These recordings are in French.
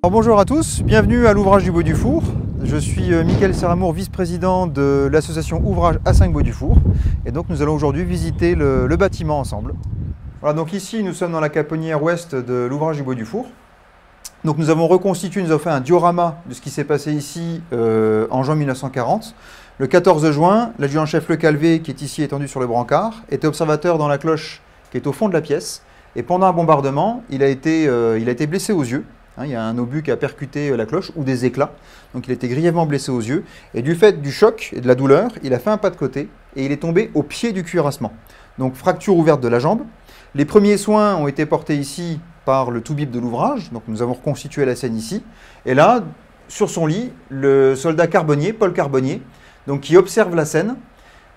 Alors bonjour à tous, bienvenue à l'ouvrage du Bois du Four. Je suis Michael Seramour, vice-président de l'association Ouvrage A5 Bois du Four. Et donc nous allons aujourd'hui visiter le bâtiment ensemble. Voilà, donc ici nous sommes dans la caponnière ouest de l'ouvrage du Bois du Four. Donc nous avons reconstitué, nous avons fait un diorama de ce qui s'est passé ici en juin 1940. Le 14 juin, l'adjudant-chef Le Calvé, qui est ici étendu sur le brancard, était observateur dans la cloche qui est au fond de la pièce. Et pendant un bombardement, il a été blessé aux yeux. Il y a un obus qui a percuté la cloche ou des éclats. Donc il a été grièvement blessé aux yeux. Et du fait du choc et de la douleur, il a fait un pas de côté et il est tombé au pied du cuirassement. Donc fracture ouverte de la jambe. Les premiers soins ont été portés ici par le toubib de l'ouvrage. Donc nous avons reconstitué la scène ici. Et là, sur son lit, le soldat Carbonnier, Paul Carbonnier, donc, qui observe la scène.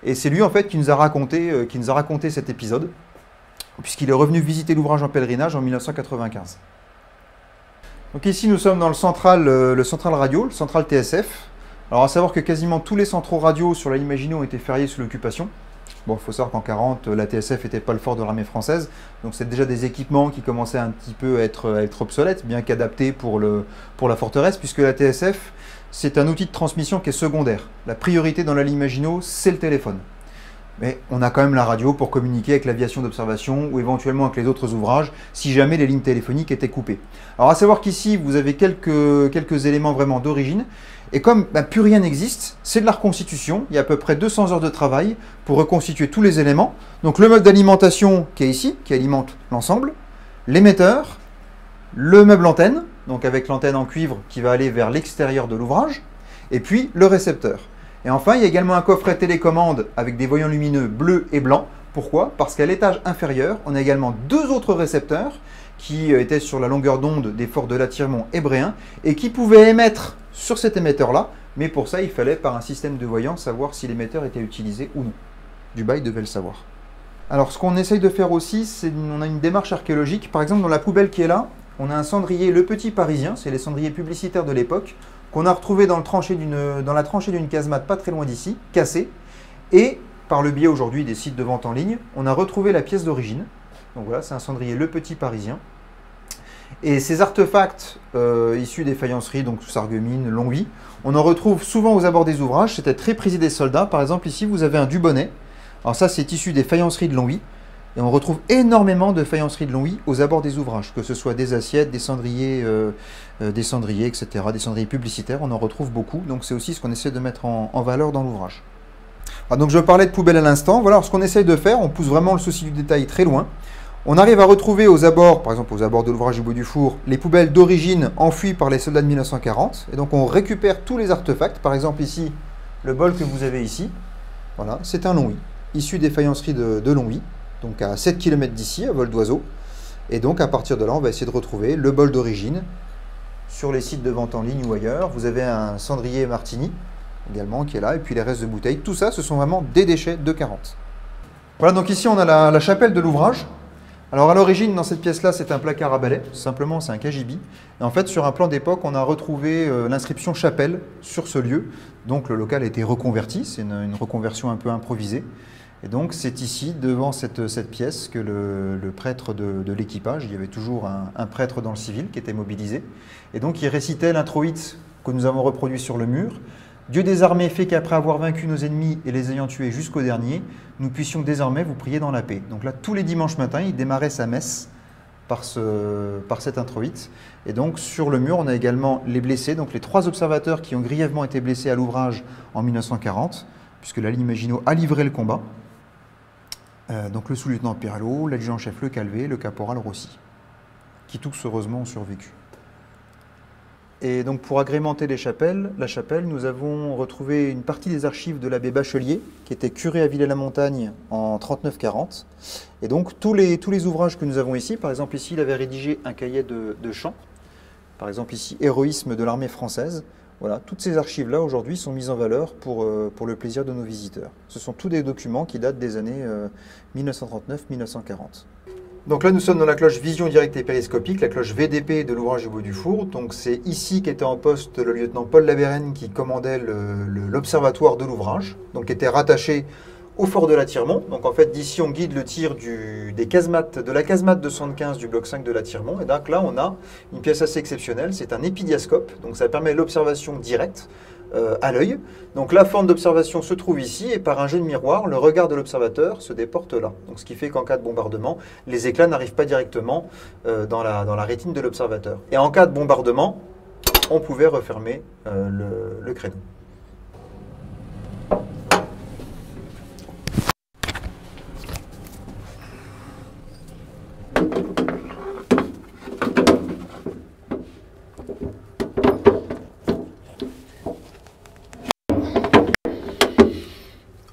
Et c'est lui en fait qui nous a raconté cet épisode, puisqu'il est revenu visiter l'ouvrage en pèlerinage en 1995. Donc ici, nous sommes dans le central radio, le central TSF. Alors, à savoir que quasiment tous les centraux radio sur la ligne Maginot ont été fériés sous l'occupation. Bon, il faut savoir qu'en 1940, la TSF n'était pas le fort de l'armée française. Donc, c'est déjà des équipements qui commençaient un petit peu à être obsolètes, bien qu'adaptés pour la forteresse, puisque la TSF, c'est un outil de transmission qui est secondaire. La priorité dans la ligne Maginot, c'est le téléphone. Mais on a quand même la radio pour communiquer avec l'aviation d'observation ou éventuellement avec les autres ouvrages si jamais les lignes téléphoniques étaient coupées. Alors à savoir qu'ici, vous avez quelques éléments vraiment d'origine. Et comme plus rien n'existe, c'est de la reconstitution. Il y a à peu près 200 heures de travail pour reconstituer tous les éléments. Donc le meuble d'alimentation qui est ici, qui alimente l'ensemble, l'émetteur, le meuble antenne, donc avec l'antenne en cuivre qui va aller vers l'extérieur de l'ouvrage, et puis le récepteur. Et enfin, il y a également un coffret télécommande avec des voyants lumineux bleus et blancs. Pourquoi? Parce qu'à l'étage inférieur, on a également deux autres récepteurs qui étaient sur la longueur d'onde des forts de Latirmont et Bréhin et qui pouvaient émettre sur cet émetteur-là. Mais pour ça, il fallait, par un système de voyants, savoir si l'émetteur était utilisé ou non. Dubaï devait le savoir. Alors, ce qu'on essaye de faire aussi, c'est on a une démarche archéologique. Par exemple, dans la poubelle qui est là, on a un cendrier Le Petit Parisien, c'est les cendriers publicitaires de l'époque, qu'on a retrouvé dans la tranchée d'une casemate pas très loin d'ici, cassée. Et par le biais aujourd'hui des sites de vente en ligne, on a retrouvé la pièce d'origine. Donc voilà, c'est un cendrier Le Petit Parisien. Et ces artefacts issus des faïenceries, donc Sarreguemines, Longwy, on en retrouve souvent aux abords des ouvrages. C'était très prisé des soldats. Par exemple, ici, vous avez un Dubonnet. Alors ça, c'est issu des faïenceries de Longwy. Et on retrouve énormément de faïenceries de Longwy aux abords des ouvrages, que ce soit des assiettes, des cendriers, etc., des cendriers publicitaires, on en retrouve beaucoup. Donc c'est aussi ce qu'on essaie de mettre en valeur dans l'ouvrage. Donc je parlais de poubelle à l'instant. Voilà, alors, ce qu'on essaye de faire, on pousse vraiment le souci du détail très loin. On arrive à retrouver aux abords, par exemple aux abords de l'ouvrage du Bois du Four, les poubelles d'origine enfouies par les soldats de 1940. Et donc on récupère tous les artefacts. Par exemple ici, le bol que vous avez ici, voilà, c'est un Longwy, issu des faïenceries de Longwy. Donc à 7 km d'ici, à vol d'oiseau. Et donc à partir de là, on va essayer de retrouver le bol d'origine sur les sites de vente en ligne ou ailleurs. Vous avez un cendrier Martini également qui est là, et puis les restes de bouteilles. Tout ça, ce sont vraiment des déchets de 40. Voilà, donc ici on a la chapelle de l'ouvrage. Alors à l'origine, dans cette pièce-là, c'est un placard à balai. Simplement, c'est un cagibi. Et en fait, sur un plan d'époque, on a retrouvé l'inscription chapelle sur ce lieu. Donc le local a été reconverti. C'est une reconversion un peu improvisée. Et donc c'est ici, devant cette pièce, que le prêtre de l'équipage, il y avait toujours un prêtre dans le civil qui était mobilisé, et donc il récitait l'introïte que nous avons reproduit sur le mur. Dieu des armées fait qu'après avoir vaincu nos ennemis et les ayant tués jusqu'au dernier, nous puissions désormais vous prier dans la paix. Donc là, tous les dimanches matins, il démarrait sa messe par cet introïte. Et donc sur le mur, on a également les blessés, donc les 3 observateurs qui ont grièvement été blessés à l'ouvrage en 1940, puisque la ligne Maginot a livré le combat. Donc le sous-lieutenant Pirello, l'adjudant-chef Le Calvé, le caporal Rossi, qui tous heureusement ont survécu. Et donc pour agrémenter la chapelle, nous avons retrouvé une partie des archives de l'abbé Bachelier, qui était curé à Villers-la-Montagne en 39-40. Et donc tous les ouvrages que nous avons ici, par exemple ici il avait rédigé un cahier de chants, par exemple ici Héroïsme de l'armée française. Voilà, toutes ces archives-là, aujourd'hui, sont mises en valeur pour le plaisir de nos visiteurs. Ce sont tous des documents qui datent des années 1939-1940. Donc là, nous sommes dans la cloche vision directe et périscopique, la cloche VDP de l'ouvrage du Bois du Four. Donc c'est ici qu'était en poste le lieutenant Paul Labérène qui commandait l'observatoire de l'ouvrage, donc qui était rattaché au fort de l'Attiremont. Donc en fait, d'ici, on guide le tir des casemates, de la casemate 215 du bloc 5 de l'Attiremont. Et donc là, on a une pièce assez exceptionnelle. C'est un épidiascope. Donc ça permet l'observation directe à l'œil. Donc la forme d'observation se trouve ici et par un jet de miroir, le regard de l'observateur se déporte là. Donc ce qui fait qu'en cas de bombardement, les éclats n'arrivent pas directement dans la rétine de l'observateur. Et en cas de bombardement, on pouvait refermer le créneau.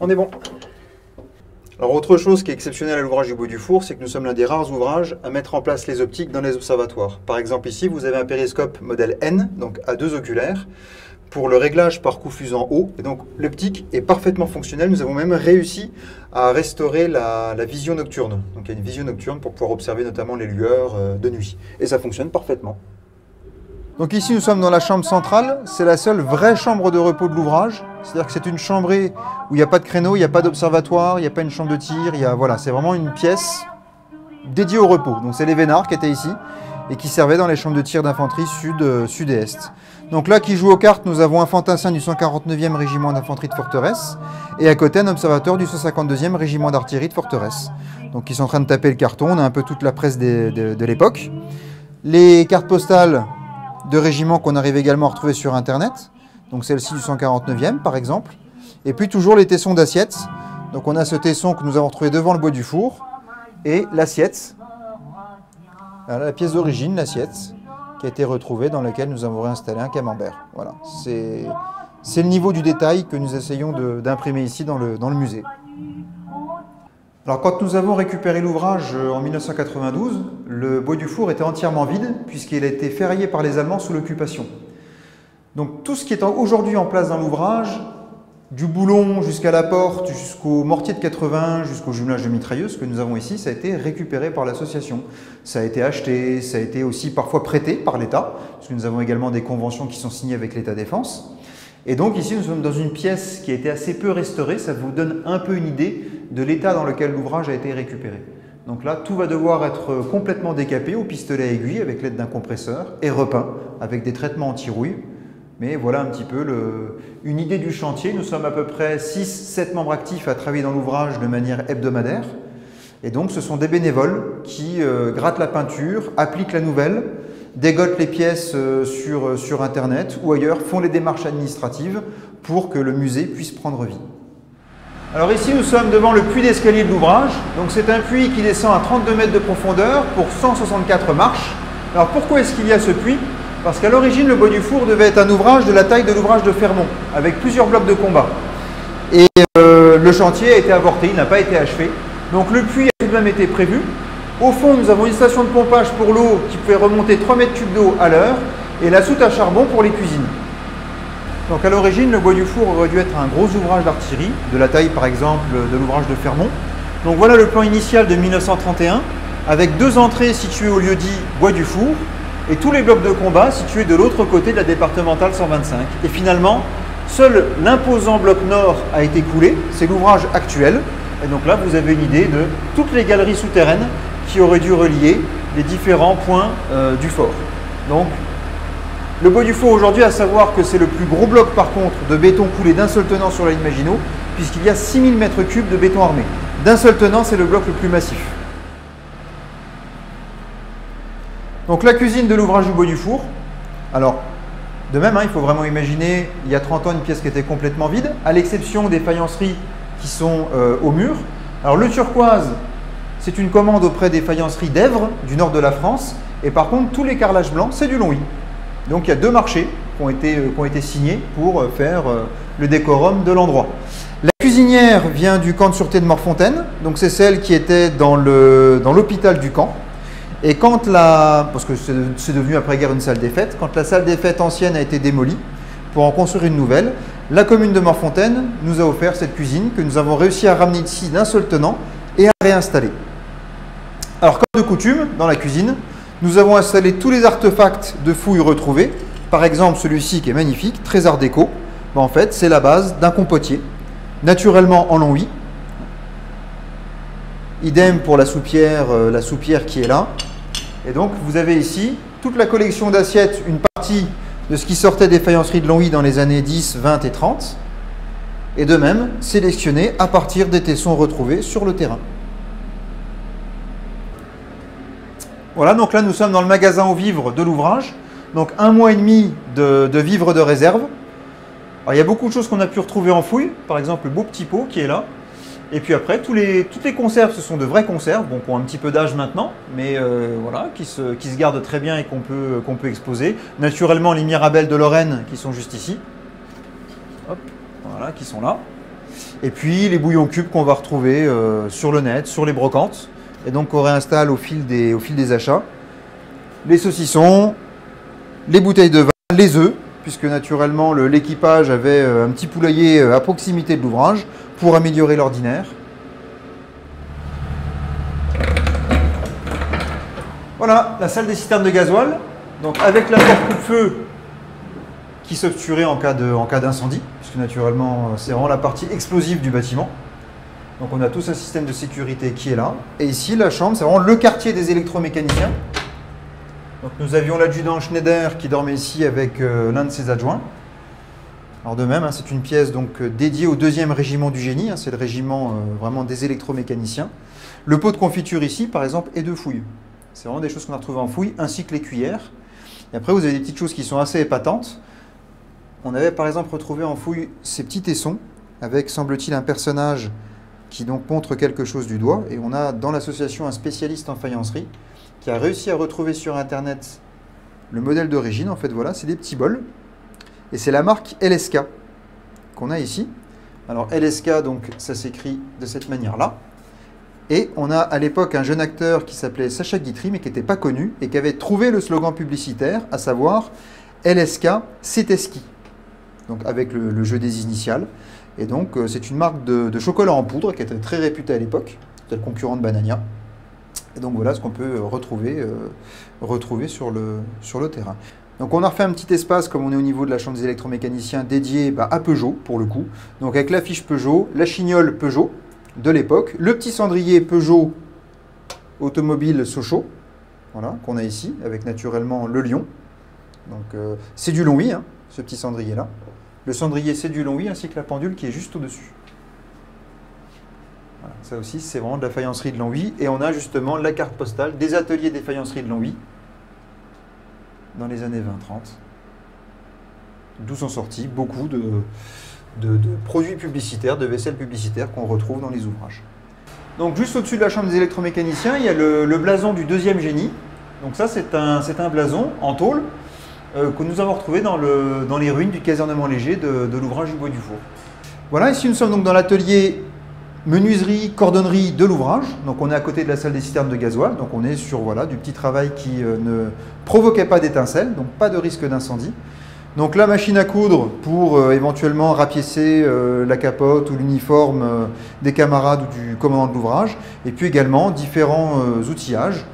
On est bon. Alors autre chose qui est exceptionnelle à l'ouvrage du Bois du Four, c'est que nous sommes l'un des rares ouvrages à mettre en place les optiques dans les observatoires. Par exemple ici, vous avez un périscope modèle N, donc à 2 oculaires, pour le réglage par coups-fusant haut. Et donc l'optique est parfaitement fonctionnelle. Nous avons même réussi à restaurer la vision nocturne. Donc il y a une vision nocturne pour pouvoir observer notamment les lueurs de nuit. Et ça fonctionne parfaitement. Donc ici, nous sommes dans la chambre centrale. C'est la seule vraie chambre de repos de l'ouvrage. C'est-à-dire que c'est une chambrée où il n'y a pas de créneau, il n'y a pas d'observatoire, il n'y a pas une chambre de tir. Voilà, c'est vraiment une pièce dédiée au repos. Donc c'est les Vénards qui étaient ici et qui servaient dans les chambres de tir d'infanterie sud et est. Donc là, qui joue aux cartes, nous avons un fantassin du 149e régiment d'infanterie de forteresse et à côté un observateur du 152e régiment d'artillerie de forteresse. Donc ils sont en train de taper le carton. On a un peu toute la presse de l'époque. Les cartes postales de régiments qu'on arrive également à retrouver sur Internet. Donc celle-ci du 149e, par exemple. Et puis toujours les tessons d'assiettes. Donc on a ce tesson que nous avons trouvé devant le Bois du Four. Et l'assiette. Voilà, la pièce d'origine, l'assiette, qui a été retrouvée, dans laquelle nous avons réinstallé un camembert. Voilà. C'est le niveau du détail que nous essayons d'imprimer ici dans le musée. Alors quand nous avons récupéré l'ouvrage en 1992, le Bois du Four était entièrement vide puisqu'il a été ferraillé par les Allemands sous l'occupation. Donc tout ce qui est aujourd'hui en place dans l'ouvrage, du boulon jusqu'à la porte, jusqu'au mortier de 80, jusqu'au jumelage de mitrailleuse que nous avons ici, ça a été récupéré par l'association. Ça a été acheté, ça a été aussi parfois prêté par l'État, parce que nous avons également des conventions qui sont signées avec l'État Défense. Et donc ici, nous sommes dans une pièce qui a été assez peu restaurée. Ça vous donne un peu une idée de l'état dans lequel l'ouvrage a été récupéré. Donc là, tout va devoir être complètement décapé au pistolet à aiguille avec l'aide d'un compresseur et repeint avec des traitements anti-rouille. Mais voilà un petit peu une idée du chantier. Nous sommes à peu près 6-7 membres actifs à travailler dans l'ouvrage de manière hebdomadaire. Et donc ce sont des bénévoles qui grattent la peinture, appliquent la nouvelle, dégotent les pièces sur Internet ou ailleurs, font les démarches administratives pour que le musée puisse prendre vie. Alors ici, nous sommes devant le puits d'escalier de l'ouvrage. Donc c'est un puits qui descend à 32 mètres de profondeur pour 164 marches. Alors pourquoi est-ce qu'il y a ce puits? Parce qu'à l'origine, le Bois du Four devait être un ouvrage de la taille de l'ouvrage de Fermont, avec plusieurs blocs de combat. Et le chantier a été avorté, il n'a pas été achevé. Donc le puits a tout de même été prévu. Au fond, nous avons une station de pompage pour l'eau qui pouvait remonter 3 mètres cubes d'eau à l'heure et la soute à charbon pour les cuisines. Donc à l'origine, le Bois du Four aurait dû être un gros ouvrage d'artillerie, de la taille par exemple de l'ouvrage de Fermont. Donc voilà le plan initial de 1931, avec 2 entrées situées au lieu-dit Bois du Four et tous les blocs de combat situés de l'autre côté de la départementale 125. Et finalement, seul l'imposant bloc nord a été coulé, c'est l'ouvrage actuel. Et donc là, vous avez une idée de toutes les galeries souterraines qui auraient dû relier les différents points du fort. Donc, le Bois du Four aujourd'hui, à savoir que c'est le plus gros bloc par contre de béton coulé d'un seul tenant sur la ligne Maginot, puisqu'il y a 6000 m3 de béton armé. D'un seul tenant, c'est le bloc le plus massif. Donc la cuisine de l'ouvrage du Bois du Four. Alors, de même, il faut vraiment imaginer, il y a 30 ans, une pièce qui était complètement vide, à l'exception des faïenceries qui sont au mur. Alors le turquoise, c'est une commande auprès des faïenceries d'Èvres, du nord de la France. Et par contre, tous les carrelages blancs, c'est du Longwy. Donc il y a 2 marchés qui ont été signés pour faire le décorum de l'endroit. La cuisinière vient du camp de sûreté de Morfontaine. Donc c'est celle qui était dans l'hôpital du camp. Et quand parce que c'est devenu après-guerre une salle des fêtes, quand la salle des fêtes ancienne a été démolie pour en construire une nouvelle, la commune de Morfontaine nous a offert cette cuisine que nous avons réussi à ramener ici d'un seul tenant et à réinstaller. Alors comme de coutume, dans la cuisine, nous avons installé tous les artefacts de fouilles retrouvés. Par exemple, celui-ci qui est magnifique, très art déco. En fait, c'est la base d'un compotier, naturellement en Longwy, Idem pour la soupière qui est là. Et donc vous avez ici toute la collection d'assiettes, une partie de ce qui sortait des faïenceries de Longwy dans les années 10, 20 et 30. Et de même, sélectionné à partir des tessons retrouvés sur le terrain. Voilà, donc là nous sommes dans le magasin aux vivres de l'ouvrage. Donc 1 mois et demi de vivres de réserve. Alors, il y a beaucoup de choses qu'on a pu retrouver en fouille, par exemple le beau petit pot qui est là. Et puis après, toutes les conserves, ce sont de vraies conserves, bon, qui ont un petit peu d'âge maintenant, mais voilà, qui se gardent très bien et qu'on peut exposer. Naturellement, les Mirabelles de Lorraine qui sont juste ici. Hop, voilà, qui sont là. Et puis les bouillons cubes qu'on va retrouver sur le net, sur les brocantes, et donc qu'on réinstalle au fil des achats. Les saucissons, les bouteilles de vin, les œufs, puisque naturellement l'équipage avait un petit poulailler à proximité de l'ouvrage pour améliorer l'ordinaire. Voilà la salle des citernes de gasoil, donc avec la porte coupe-feu qui s'obturait en cas d'incendie, puisque naturellement c'est vraiment la partie explosive du bâtiment. Donc on a tout ce système de sécurité qui est là. Et ici la chambre, c'est vraiment le quartier des électromécaniciens. Donc nous avions l'adjudant Schneider qui dormait ici avec l'un de ses adjoints. Alors de même, c'est une pièce donc dédiée au 2e régiment du génie, c'est le régiment vraiment des électromécaniciens. Le pot de confiture ici, par exemple, est de fouille. C'est vraiment des choses qu'on a retrouvées en fouille, ainsi que les cuillères. Et après, vous avez des petites choses qui sont assez épatantes. On avait par exemple retrouvé en fouille ces petits tessons, avec, semble-t-il, un personnage qui donc montre quelque chose du doigt. Et on a dans l'association un spécialiste en faïencerie qui a réussi à retrouver sur Internet le modèle d'origine. En fait, voilà, c'est des petits bols. Et c'est la marque LSK qu'on a ici. Alors LSK, donc ça s'écrit de cette manière-là. Et on a à l'époque un jeune acteur qui s'appelait Sacha Guitry, mais qui n'était pas connu, et qui avait trouvé le slogan publicitaire, à savoir LSK, c'était ski. Donc avec le jeu des initiales. Et donc c'est une marque de chocolat en poudre qui était très réputée à l'époque. C'était le concurrent de Banania. Et donc voilà ce qu'on peut retrouver sur le terrain. Donc on a refait un petit espace, comme on est au niveau de la chambre des électromécaniciens, dédié à Peugeot pour le coup. Donc avec l'affiche Peugeot, la chignole Peugeot de l'époque, le petit cendrier Peugeot automobile Sochaux, voilà, qu'on a ici, avec naturellement le lion. Donc c'est du Longwy, ce petit cendrier là. Le cendrier c'est du Longwy, ainsi que la pendule qui est juste au-dessus. Voilà, ça aussi c'est vraiment de la faïencerie de Longwy. Et on a justement la carte postale des ateliers des faïenceries de Longwy dans les années 20-30, d'où sont sortis beaucoup de produits publicitaires, de vaisselle publicitaire qu'on retrouve dans les ouvrages. Donc juste au-dessus de la chambre des électromécaniciens, il y a le blason du 2e génie. Donc ça c'est un blason en tôle que nous avons retrouvé dans les ruines du casernement léger de l'ouvrage du Bois du Four. Voilà, ici nous sommes donc dans l'atelier menuiserie, cordonnerie de l'ouvrage. Donc on est à côté de la salle des citernes de gasoil. Donc on est sur du petit travail qui ne provoquait pas d'étincelles, donc pas de risque d'incendie. Donc la machine à coudre pour éventuellement rapiécer la capote ou l'uniforme des camarades ou du commandant de l'ouvrage. Et puis également différents outillages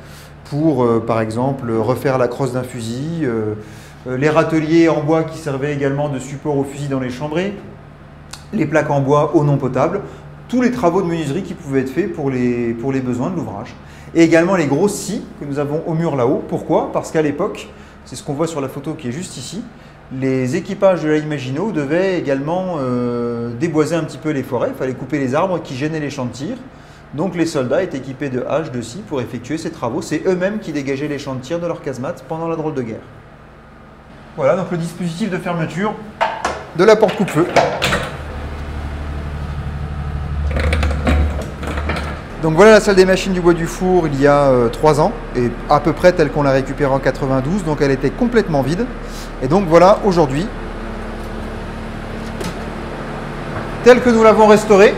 pour par exemple refaire la crosse d'un fusil, les râteliers en bois qui servaient également de support au fusil dans les chambrées, les plaques en bois eau non potable, tous les travaux de menuiserie qui pouvaient être faits pour les besoins de l'ouvrage. Et également les grosses scies que nous avons au mur là-haut. Pourquoi? Parce qu'à l'époque, c'est ce qu'on voit sur la photo qui est juste ici, les équipages de la ligne Maginot devaient également déboiser un petit peu les forêts. Il fallait couper les arbres qui gênaient les champs de tir. Donc les soldats étaient équipés de haches, de scies pour effectuer ces travaux. C'est eux-mêmes qui dégageaient les champs de tir de leur casemate pendant la drôle de guerre. Voilà donc le dispositif de fermeture de la porte coupe-feu. Donc voilà la salle des machines du Bois du Four il y a 3 ans, et à peu près telle qu'on l'a récupérée en 92, donc elle était complètement vide. Et donc voilà aujourd'hui, telle que nous l'avons restaurée,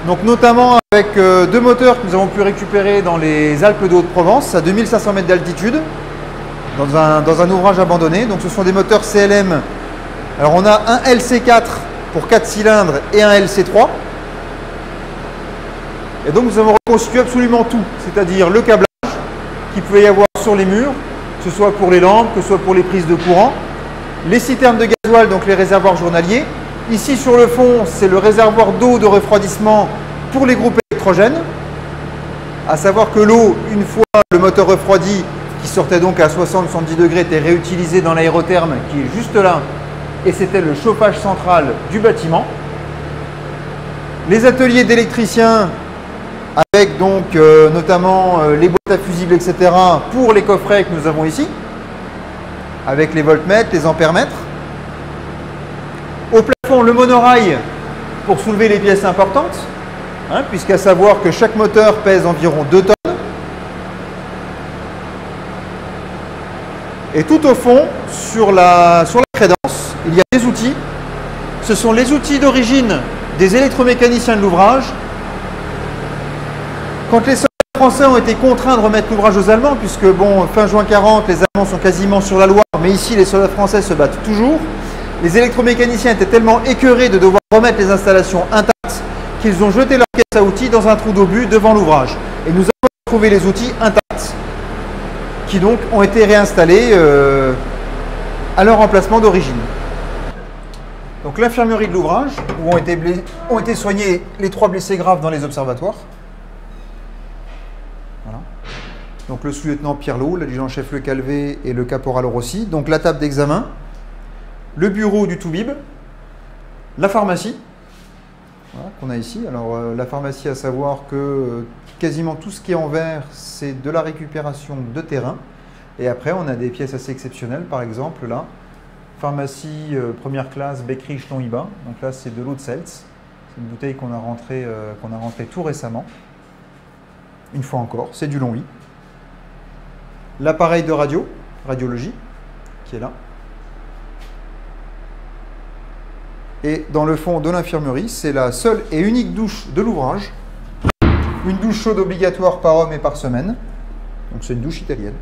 donc notamment avec 2 moteurs que nous avons pu récupérer dans les Alpes de Haute-Provence à 2500 mètres d'altitude, dans un ouvrage abandonné. Donc ce sont des moteurs CLM. Alors on a un LC4 pour 4 cylindres et un LC3. Et donc nous avons reconstitué absolument tout, c'est-à-dire le câblage qu'il pouvait y avoir sur les murs, que ce soit pour les lampes, que ce soit pour les prises de courant, les citernes de gasoil, donc les réservoirs journaliers. Ici sur le fond, c'est le réservoir d'eau de refroidissement pour les groupes électrogènes. À savoir que l'eau, une fois le moteur refroidi, qui sortait donc à 60-70 degrés, était réutilisée dans l'aérotherme qui est juste là, et c'était le chauffage central du bâtiment. Les ateliers d'électriciens, avec donc notamment les boîtes à fusibles, etc., pour les coffrets que nous avons ici, avec les voltmètres, les ampèremètres. Au plafond, le monorail pour soulever les pièces importantes, hein, puisqu'à savoir que chaque moteur pèse environ 2 tonnes. Et tout au fond, sur la crédence, il y a des outils. Ce sont les outils d'origine des électromécaniciens de l'ouvrage. Quand les soldats français ont été contraints de remettre l'ouvrage aux Allemands, puisque bon, fin juin 40, les Allemands sont quasiment sur la Loire, mais ici les soldats français se battent toujours, les électromécaniciens étaient tellement écœurés de devoir remettre les installations intactes qu'ils ont jeté leur caisse à outils dans un trou d'obus devant l'ouvrage. Et nous avons trouvé les outils intacts, qui donc ont été réinstallés à leur emplacement d'origine. Donc l'infirmerie de l'ouvrage, où ont été soignés les 3 blessés graves dans les observatoires. Voilà. Donc le sous-lieutenant Pierlot, l'adjudant-chef Le Calvé et le caporal Rossi. Donc la table d'examen, le bureau du Toubib, la pharmacie, voilà, qu'on a ici. Alors la pharmacie, à savoir que quasiment tout ce qui est en vert, c'est de la récupération de terrain. Et après, on a des pièces assez exceptionnelles, par exemple là, pharmacie première classe Beckrich Ton-Iba. Donc là, c'est de l'eau de Seltz. C'est une bouteille qu'on a rentrée tout récemment. Une fois encore, c'est du Longwy. L'appareil de radiologie, qui est là. Et dans le fond de l'infirmerie, c'est la seule et unique douche de l'ouvrage. Une douche chaude obligatoire par homme et par semaine. Donc c'est une douche italienne.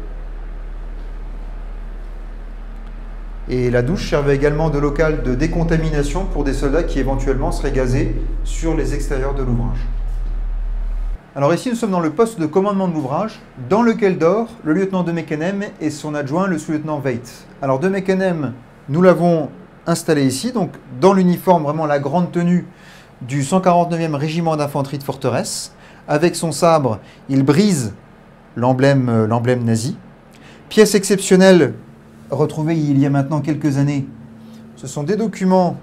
Et la douche servait également de local de décontamination pour des soldats qui éventuellement seraient gazés sur les extérieurs de l'ouvrage. Alors ici, nous sommes dans le poste de commandement de l'ouvrage, dans lequel dort le lieutenant de Meckenem et son adjoint, le sous-lieutenant Veit. Alors de Meckenem, nous l'avons installé ici, donc dans l'uniforme, vraiment la grande tenue du 149e régiment d'infanterie de forteresse. Avec son sabre, il brise l'emblème nazi. Pièce exceptionnelle retrouvée il y a maintenant quelques années. Ce sont des documents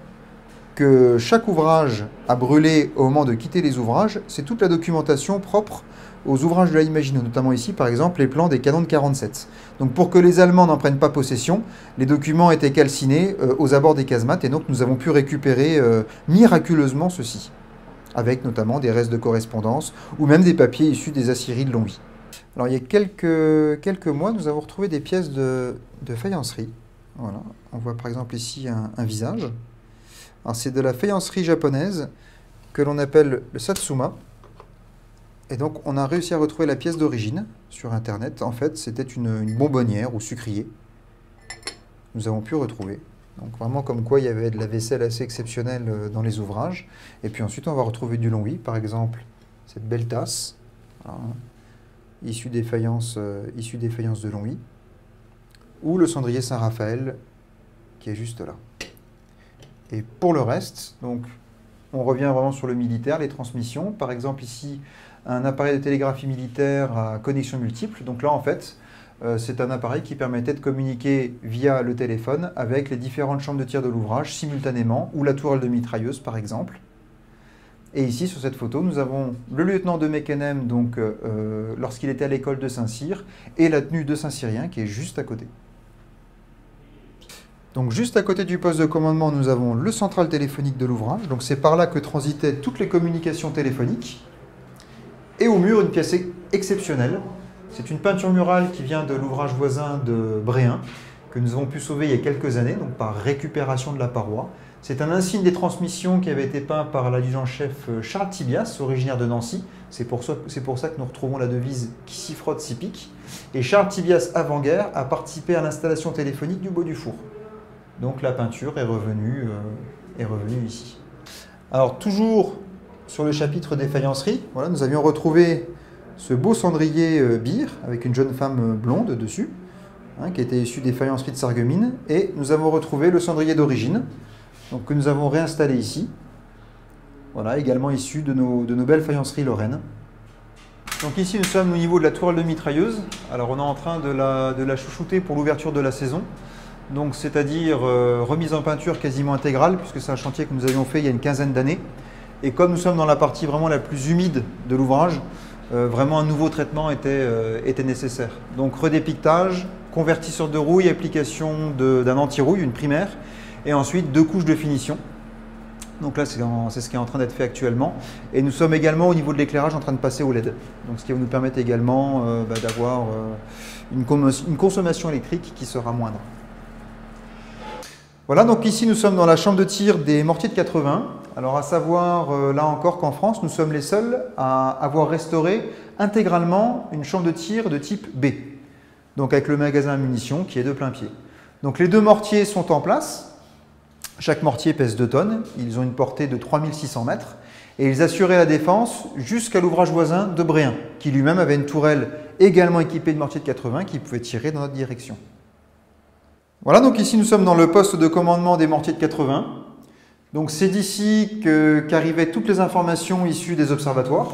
que chaque ouvrage a brûlé au moment de quitter les ouvrages. C'est toute la documentation propre aux ouvrages de la Maginot, notamment ici par exemple les plans des canons de 47. Donc pour que les Allemands n'en prennent pas possession, les documents étaient calcinés aux abords des casemates et donc nous avons pu récupérer miraculeusement ceci, avec notamment des restes de correspondance ou même des papiers issus des aciéries de Longwy. Alors il y a quelques mois, nous avons retrouvé des pièces de faïencerie. Voilà. On voit par exemple ici un visage. Alors c'est de la faïencerie japonaise que l'on appelle le Satsuma. Et donc on a réussi à retrouver la pièce d'origine sur internet. En fait c'était une bonbonnière ou sucrier. Nous avons pu retrouver. Donc vraiment comme quoi il y avait de la vaisselle assez exceptionnelle dans les ouvrages. Et puis ensuite on va retrouver du Longwy, par exemple cette belle tasse, voilà, issue des faïences de Longwy, ou le cendrier Saint-Raphaël qui est juste là. Et pour le reste, donc, on revient vraiment sur le militaire, les transmissions. Par exemple ici, un appareil de télégraphie militaire à connexion multiple. Donc là en fait, c'est un appareil qui permettait de communiquer via le téléphone avec les différentes chambres de tir de l'ouvrage simultanément, ou la tourelle de mitrailleuse par exemple. Et ici, sur cette photo, nous avons le lieutenant de Meckenem, donc lorsqu'il était à l'école de Saint-Cyr, et la tenue de Saint-Cyrien qui est juste à côté. Donc juste à côté du poste de commandement, nous avons le central téléphonique de l'ouvrage. Donc c'est par là que transitaient toutes les communications téléphoniques. Et au mur, une pièce exceptionnelle. C'est une peinture murale qui vient de l'ouvrage voisin de Bréhin, que nous avons pu sauver il y a quelques années, donc par récupération de la paroi. C'est un insigne des transmissions qui avait été peint par l'adjudant-chef Charles Tibias, originaire de Nancy. C'est pour ça que nous retrouvons la devise « Qui s'y frotte, s'y pique ». Et Charles Tibias, avant-guerre, a participé à l'installation téléphonique du Bois du Four. Donc la peinture est revenue ici. Alors toujours sur le chapitre des faïenceries, voilà, nous avions retrouvé ce beau cendrier Beer avec une jeune femme blonde dessus, hein, qui était issu des faïenceries de Sarreguemines. Et nous avons retrouvé le cendrier d'origine, donc que nous avons réinstallé ici. Voilà, également issu de nos belles faïenceries lorraines. Donc ici nous sommes au niveau de la tourelle de mitrailleuse. Alors on est en train de la chouchouter pour l'ouverture de la saison. Donc c'est-à-dire remise en peinture quasiment intégrale, puisque c'est un chantier que nous avions fait il y a une quinzaine d'années. Et comme nous sommes dans la partie vraiment la plus humide de l'ouvrage, vraiment un nouveau traitement était nécessaire. Donc redépiquetage, convertisseur de rouille, application d'un anti-rouille, une primaire, et ensuite 2 couches de finition. Donc là, c'est ce qui est en train d'être fait actuellement. Et nous sommes également au niveau de l'éclairage en train de passer au LED. Donc ce qui va nous permettre également d'avoir une consommation électrique qui sera moindre. Voilà, donc ici nous sommes dans la chambre de tir des mortiers de 80. Alors à savoir, là encore, qu'en France, nous sommes les seuls à avoir restauré intégralement une chambre de tir de type B. Donc avec le magasin à munitions qui est de plein pied. Donc les 2 mortiers sont en place. Chaque mortier pèse 2 tonnes. Ils ont une portée de 3600 mètres. Et ils assuraient la défense jusqu'à l'ouvrage voisin de Bréhin, qui lui-même avait une tourelle également équipée de mortiers de 80 qui pouvait tirer dans notre direction. Voilà, donc ici nous sommes dans le poste de commandement des mortiers de 80. Donc c'est d'ici qu'arrivaient toutes les informations issues des observatoires.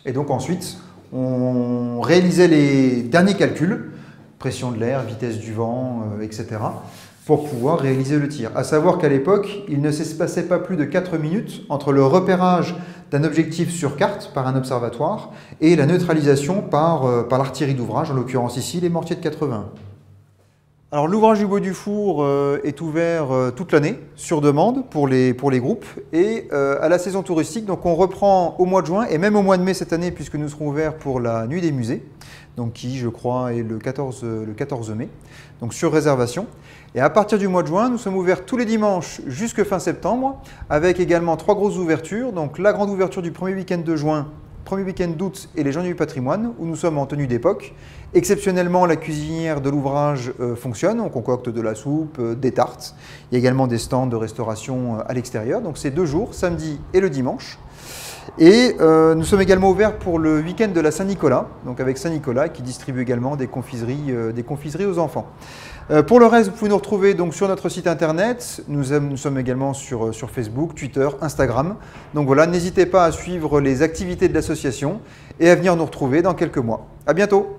Et donc ensuite, on réalisait les derniers calculs, pression de l'air, vitesse du vent, etc., pour pouvoir réaliser le tir. À savoir qu'à l'époque, il ne se passait pas plus de 4 minutes entre le repérage d'un objectif sur carte par un observatoire et la neutralisation par l'artillerie d'ouvrage, en l'occurrence ici les mortiers de 80. Alors l'ouvrage du Bois du Four est ouvert toute l'année, sur demande pour les groupes, et à la saison touristique, donc on reprend au mois de juin et même au mois de mai cette année, puisque nous serons ouverts pour la nuit des musées, donc qui je crois est le 14 mai, donc sur réservation. Et à partir du mois de juin, nous sommes ouverts tous les dimanches jusque fin septembre, avec également 3 grosses ouvertures, donc la grande ouverture du premier week-end de juin, premier week-end d'août et les Journées du patrimoine, où nous sommes en tenue d'époque. Exceptionnellement, la cuisinière de l'ouvrage fonctionne, on concocte de la soupe, des tartes. Il y a également des stands de restauration à l'extérieur. Donc c'est 2 jours, samedi et le dimanche. Et nous sommes également ouverts pour le week-end de la Saint-Nicolas, donc avec Saint-Nicolas qui distribue également des confiseries aux enfants. Pour le reste, vous pouvez nous retrouver donc sur notre site internet. Nous sommes également sur Facebook, Twitter, Instagram. Donc voilà, n'hésitez pas à suivre les activités de l'association et à venir nous retrouver dans quelques mois. À bientôt!